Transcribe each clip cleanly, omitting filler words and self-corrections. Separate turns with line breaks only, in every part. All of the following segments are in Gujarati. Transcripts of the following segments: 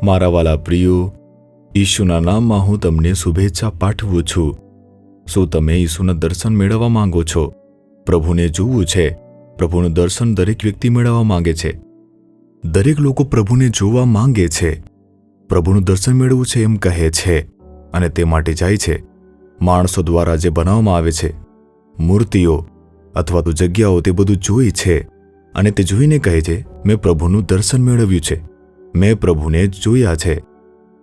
મારા વાલા પ્રિયો, ઈશુના નામમાં હું તમને શુભેચ્છા પાઠવું છું. શું તમે ઈશુના દર્શન મેળવવા માંગો છો? પ્રભુને જોવું છે. પ્રભુનું દર્શન દરેક વ્યક્તિ મેળવવા માંગે છે. દરેક લોકો પ્રભુને જોવા માંગે છે. પ્રભુનું દર્શન મેળવવું છે એમ કહે છે અને તે માટે જાય છે. માણસો દ્વારા જે બનાવવામાં આવે છે, મૂર્તિઓ અથવા તો જગ્યાઓ, તે બધું જોઈ છે અને તે જોઈને કહે છે, મેં પ્રભુનું દર્શન મેળવ્યું છે, મેં પ્રભુને જોયા છે.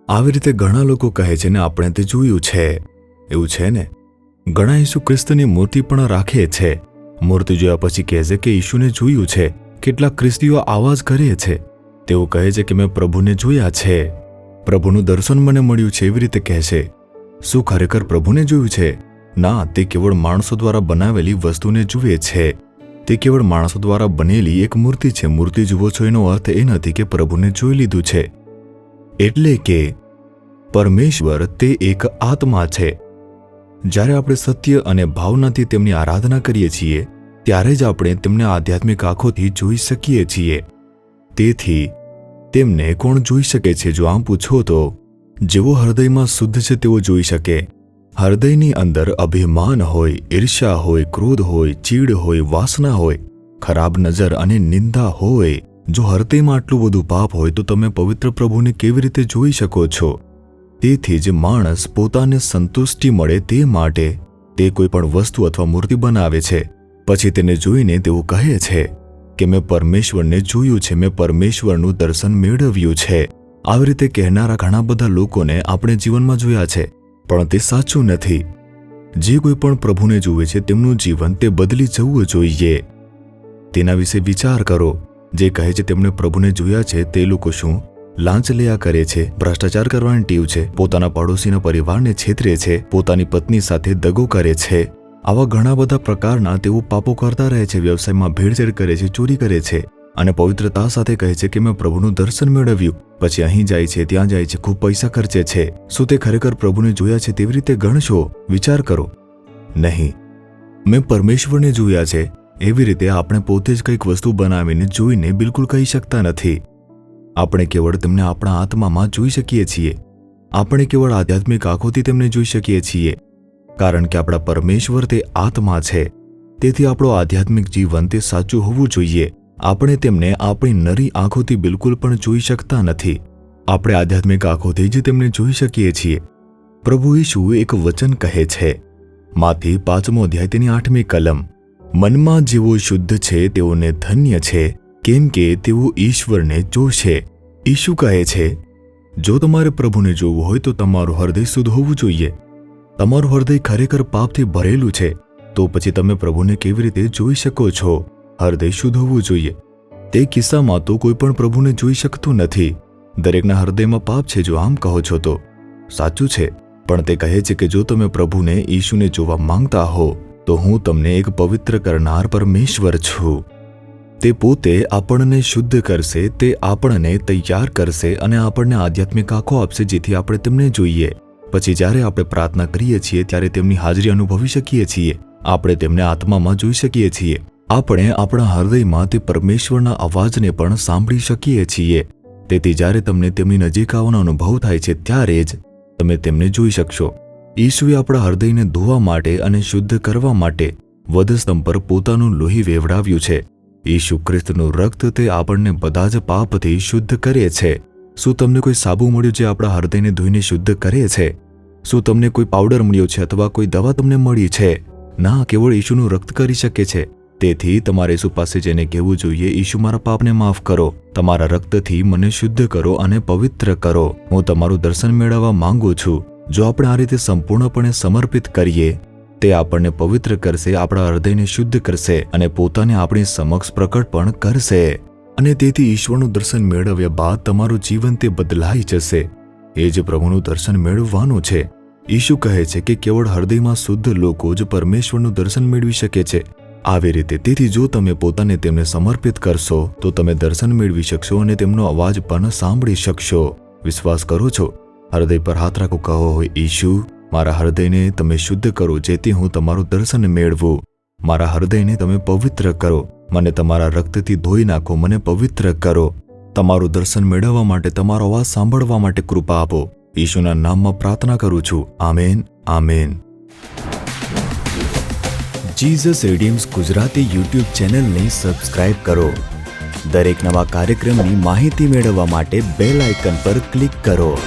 આવી રીતે ઘણા લોકો કહે છે ને આપણે તે જોયું છે. એવું છે ને? ઘણા ઈસુ ખ્રિસ્તની મૂર્તિ પણ રાખે છે. મૂર્તિ જોયા પછી કહે છે કે ઈશુને જોયું છે. કેટલાક ખ્રિસ્તીઓ આવા જ કરે છે. તેઓ કહે છે કે મેં પ્રભુને જોયા છે, પ્રભુનું દર્શન મને મળ્યું છે. એવી રીતે કહે છે. શું ખરેખર પ્રભુને જોયું છે? ના, તે કેવળ માણસો દ્વારા બનાવેલી વસ્તુને જુએ છે. તે કેવળ માણસો દ્વારા બનેલી એક મૂર્તિ છે. મૂર્તિ જુઓ છો એનો અર્થ એ નથી કે પ્રભુને જોઈ લીધું છે. એટલે કે પરમેશ્વર તે એક આત્મા છે. જ્યારે આપણે સત્ય અને ભાવનાથી તેમની આરાધના કરીએ છીએ ત્યારે જ આપણે તેમને આધ્યાત્મિક આંખોથી જોઈ શકીએ છીએ. તેથી તેમને કોણ જોઈ શકે છે? જો આમ પૂછો તો જેઓ હૃદયમાં શુદ્ધ છે તેઓ જોઈ શકે. હૃદયની અંદર અભિમાન હોય, ઈર્ષ્યા હોય, ક્રોધ હોય, ચીડ હોય, વાસના હોય, ખરાબ નજર અને નિંદા હોય, જો હૃદયમાં આટલું બધું પાપ હોય તો તમે પવિત્ર પ્રભુને કેવી રીતે જોઈ શકો છો? તેથી જ માણસ પોતાને સંતુષ્ટિ મળે તે માટે તે કોઈ પણ વસ્તુ અથવા મૂર્તિ બનાવે છે. પછી તેને જોઈને તેઓ કહે છે કે મેં પરમેશ્વરને જોયું છે, મેં પરમેશ્વરનું દર્શન મેળવ્યું છે. આવી રીતે કહેનારા ઘણા બધા લોકોને આપણે જીવનમાં જોયા છે, પણ તે સાચું નથી. જે કોઈ પણ પ્રભુને જુએ છે તેમનું જીવન તે બદલી જવું જોઈએ. તેના વિશે વિચાર કરો. જે કહે છે તેમણે પ્રભુને જોયા છે તે લોકો શું લાંચ લેયા કરે છે, ભ્રષ્ટાચાર કરવાની ટેવ છે, પોતાના પડોશીના પરિવારને છેતરે છે, પોતાની પત્ની સાથે દગો કરે છે. આવા ઘણા બધા પ્રકારના તેઓ પાપો કરતા રહે છે. વ્યવસાયમાં ભેળસેળ કરે છે, ચોરી કરે છે અને પવિત્રતા સાથે કહે છે કે મેં પ્રભુનું દર્શન મેળવ્યું. પછી અહીં જાય છે, ત્યાં જાય છે, ખૂબ પૈસા ખર્ચે છે. શું તે ખરેખર પ્રભુને જોયા છે તેવી રીતે ગણશો? વિચાર કરો. નહીં, મેં પરમેશ્વરને જોયા છે એવી રીતે આપણે પોતે જ કંઈક વસ્તુ બનાવીને જોઈને બિલકુલ કહી શકતા નથી. આપણે કેવળ તેમને આપણા આત્મામાં જોઈ શકીએ છીએ. આપણે કેવળ આધ્યાત્મિક આંખોથી તેમને જોઈ શકીએ છીએ, કારણ કે આપણા પરમેશ્વર તે આત્મા છે. તેથી આપણું આધ્યાત્મિક જીવન તે સાચું હોવું જોઈએ. આપણે તેમને આપણી નરી આંખોથી બિલકુલ પણ જોઈ શકતા નથી. આપણે આધ્યાત્મિક આંખોથી જ તેમને જોઈ શકીએ છીએ. પ્રભુ ઈશુ એક વચન કહે છે, માથી 5મો અધ્યાય તેની 8મી કલમ, મનમાં જેઓ શુદ્ધ છે તેઓને ધન્ય છે, કેમ કે તેઓ ઈશ્વરને જોશે. ઈશુ કહે છે, જો તમારે પ્રભુને જોવું હોય તો તમારું હૃદય શુદ્ધ હોવું જોઈએ. તમારું હૃદય ખરેખર પાપથી ભરેલું છે તો પછી તમે પ્રભુને કેવી રીતે જોઈ શકો છો? હૃદય શુદ્ધ હોવું જોઈએ. તે કિસ્સામાં તો કોઈ પણ પ્રભુને જોઈ શકતું નથી. દરેકના હૃદયમાં પાપ છે. જો આમ કહો છો તો સાચું છે, પણ તે કહે છે કે જો તમે પ્રભુને, ઈશુને જોવા માંગતા હો તો હું તમને એક પવિત્ર કરનાર પરમેશ્વર છું. તે પોતે આપણને શુદ્ધ કરશે, તે આપણને તૈયાર કરશે અને આપણને આધ્યાત્મિક આંખો આપશે જેથી આપણે તેમને જોઈએ. પછી જ્યારે આપણે પ્રાર્થના કરીએ છીએ ત્યારે તેમની હાજરી અનુભવી શકીએ છીએ. આપણે તેમને આત્મામાં જોઈ શકીએ છીએ. આપણે આપણા હૃદયમાં તે પરમેશ્વરના અવાજને પણ સાંભળી શકીએ છીએ. તેથી જ્યારે તમને તેમની નજીક આવવાનો અનુભવ થાય છે ત્યારે જ તમે તેમને જોઈ શકશો. ઈશુએ આપણા હૃદયને ધોવા માટે અને શુદ્ધ કરવા માટે વધસ્તંભ પર પોતાનું લોહી વેવડાવ્યું છે. ઈશુ ખ્રિસ્તનું રક્ત તે આપણને બધા જ પાપથી શુદ્ધ કરે છે. શું તમને કોઈ સાબુ મળ્યું જે આપણા હૃદયને ધોઈને શુદ્ધ કરે છે? શું તમને કોઈ પાવડર મળ્યો છે અથવા કોઈ દવા તમને મળી છે? ના, કેવળ ઈશુનું રક્ત કરી શકે છે. તેથી તમારે ઈશુ પાસે જઈને કહેવું જોઈએ, ઈશુ મારા પાપને માફ કરો, તમારા રક્તથી મને શુદ્ધ કરો અને પવિત્ર કરો. હું તમારું દર્શન મેળવવા માંગુ છું. જો આપણે આ રીતે સંપૂર્ણપણે સમર્પિત કરીએ, તે આપણને પવિત્ર કરશે, આપણા હૃદયને શુદ્ધ કરશે અને પોતાને આપણી સમક્ષ પ્રકટ પણ કરશે. અને તેથી ઈશ્વરનું દર્શન મેળવ્યા બાદ તમારું જીવન તે બદલાઈ જશે. એ જ પ્રભુનું દર્શન મેળવવાનું છે. ઈશુ કહે છે કે કેવળ હૃદયમાં શુદ્ધ લોકો જ પરમેશ્વરનું દર્શન મેળવી શકે છે. આવી રીતે તેથી જો તમે પોતાને તેમને સમર્પિત કરશો તો તમે દર્શન મેળવી શકશો અને તેમનો અવાજ પણ સાંભળી શકશો. વિશ્વાસ કરો છો? હૃદય પર હાથ રાખો, કહો, ઈશુ, મારા હૃદયને તમે શુદ્ધ કરો જેથી હું તમારું દર્શન મેળવું. મારા હૃદયને તમે પવિત્ર કરો, મને તમારા રક્તથી ધોઈ નાખો, મને પવિત્ર કરો. તમારું દર્શન મેળવવા માટે, તમારો અવાજ સાંભળવા માટે કૃપા આપો. ઈશુના નામમાં પ્રાર્થના કરું છું. Amen, amen. Jesus redeems Gujarati YouTube ચેનલને સબસ્ક્રાઇબ કરો. દરેક નવા કાર્યક્રમની માહિતી મેળવવા માટે બેલ આઇકન પર ક્લિક કરો.